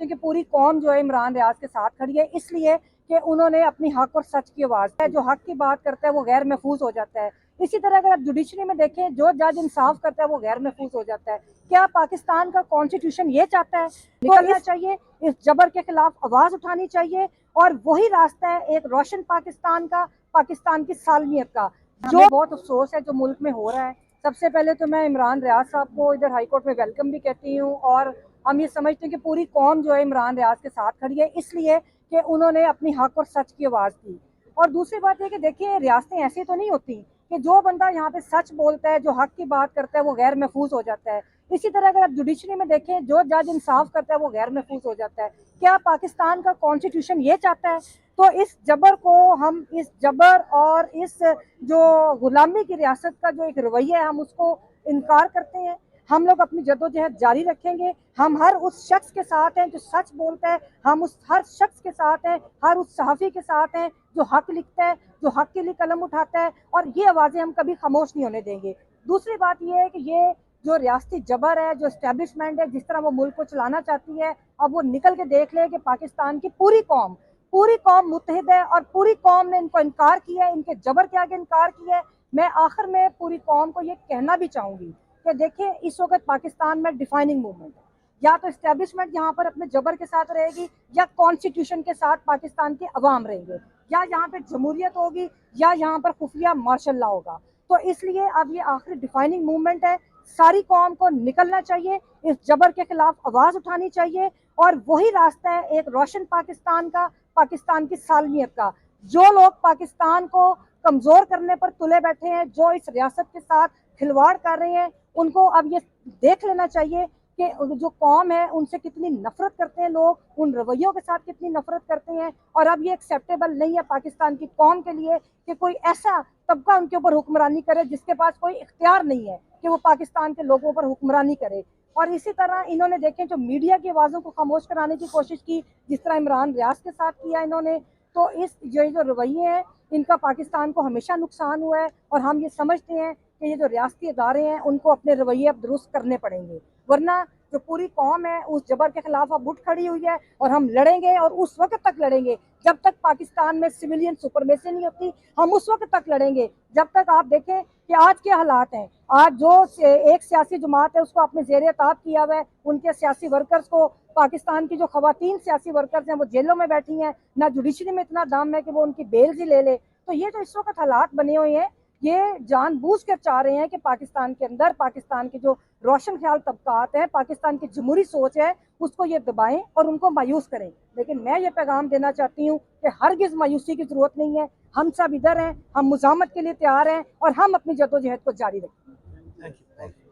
हैं कि पूरी कौम जो है इमरान रियाज के साथ खड़ी है, इसलिए कि उन्होंने अपनी हक और सच की आवाज़ है। जो हक की बात करता है वो गैर महफूज हो जाता है। इसी तरह अगर आप जुडिशरी में देखें, जो जज इंसाफ करता है वो गैर महफूज हो जाता है। क्या पाकिस्तान का कॉन्स्टिट्यूशन ये चाहता है? निकलना चाहिए, इस जबर के खिलाफ आवाज़ उठानी चाहिए, और वही रास्ता है एक रोशन पाकिस्तान का, पाकिस्तान की सालमियत का। जो बहुत अफसोस है जो मुल्क में हो रहा है। सबसे पहले तो मैं इमरान रियाज साहब को इधर हाई कोर्ट में वेलकम भी कहती हूँ, और हम ये समझते हैं कि पूरी कौम जो है इमरान रियाज के साथ खड़ी है, इसलिए कि उन्होंने अपनी हक और सच की आवाज़ दी। और दूसरी बात है कि देखिए, रियासतें ऐसी तो नहीं होती कि जो बंदा यहाँ पे सच बोलता है, जो हक की बात करता है, वो गैर महफूज हो जाता है। इसी तरह अगर आप जुडिशरी में देखें, जो जज इंसाफ करता है वो गैर महफूज हो जाता है। क्या पाकिस्तान का कॉन्स्टिट्यूशन ये चाहता है? तो इस जबर को हम, इस जबर और इस जो गुलामी की रियासत का जो एक रवैया है, हम उसको इनकार करते हैं। हम लोग अपनी जद्दोजहद जारी रखेंगे। हम हर उस शख्स के साथ हैं जो सच बोलता है, हम उस हर शख्स के साथ हैं, हर उस सहाफ़ी के साथ हैं जो हक लिखता है, जो हक के लिए कलम उठाता है, और ये आवाज़ें हम कभी खामोश नहीं होने देंगे। दूसरी बात ये है कि ये जो रियासती जबर है, जो इस्टेब्लिशमेंट है, जिस तरह वो मुल्क को चलाना चाहती है, अब वो निकल के देख ले कि पाकिस्तान की पूरी कौम मुत्तहिद है, और पूरी कौम ने इनको इनकार किया है, इनके जबर के आगे इनकार किया है। मैं आखिर में पूरी कौम को ये कहना भी चाहूँगी कि देखिए, इस वक्त पाकिस्तान में डिफाइनिंग मूवमेंट है। या तो इस्टेब्लिशमेंट यहाँ पर अपने जबर के साथ रहेगी, या कॉन्स्टिट्यूशन के साथ पाकिस्तान के अवाम रहेंगे, या यहाँ पे जमहूरियत होगी, या यहाँ पर खुफिया मार्शल लॉ होगा। तो इसलिए अब ये आखिरी डिफाइनिंग मूवमेंट है। सारी कौम को निकलना चाहिए, इस जबर के खिलाफ आवाज़ उठानी चाहिए, और वही रास्ता है एक रोशन पाकिस्तान का, पाकिस्तान की सालमियत का। जो लोग पाकिस्तान को कमज़ोर करने पर तुले बैठे हैं, जो इस रियासत के साथ खिलवाड़ कर रहे हैं, उनको अब ये देख लेना चाहिए कि जो कौम है उनसे कितनी नफरत करते हैं लोग, उन रवैयों के साथ कितनी नफरत करते हैं। और अब ये एक्सेप्टेबल नहीं है पाकिस्तान की कौम के लिए कि कोई ऐसा तबका उनके ऊपर हुक्मरानी करे जिसके पास कोई इख्तियार नहीं है कि वो पाकिस्तान के लोगों पर हुक्मरानी करे। और इसी तरह इन्होंने देखें जो मीडिया की आवाज़ों को खामोश कराने की कोशिश की, जिस तरह इमरान रियाज के साथ किया इन्होंने, तो इस जो रवैये हैं, इनका पाकिस्तान को हमेशा नुकसान हुआ है। और हम ये समझते हैं कि ये जो रियासती इदारे हैं उनको अपने रवैये अब दुरुस्त करने पड़ेंगे, वरना जो पूरी कौम है उस जबर के खिलाफ अब उठ खड़ी हुई है, और हम लड़ेंगे, और उस वक्त तक लड़ेंगे जब तक पाकिस्तान में सिविलियन सुपरमेसी नहीं होती। हम उस वक्त तक लड़ेंगे जब तक, आप देखें कि आज के हालात हैं, आज जो एक सियासी जमात है उसको अपने ज़ेर ताब किया हुआ है, उनके सियासी वर्कर्स को, पाकिस्तान की जो खवातीन सियासी वर्कर्स हैं वो जेलों में बैठी हैं, ना जुडिशरी में इतना दम है कि वो उनकी बेल ही ले ले। तो ये जो इस वक्त हालात बने हुए हैं, ये जानबूझ कर चाह रहे हैं कि पाकिस्तान के अंदर, पाकिस्तान के जो रोशन ख्याल तबकात हैं, पाकिस्तान की जमहूरी सोच है, उसको ये दबाएं और उनको मायूस करें। लेकिन मैं ये पैगाम देना चाहती हूँ कि हरगिज़ मायूसी की ज़रूरत नहीं है। हम सब इधर हैं, हम मुज़ामत के लिए तैयार हैं, और हम अपनी जद्दोजहद को जारी रखें। Thank you.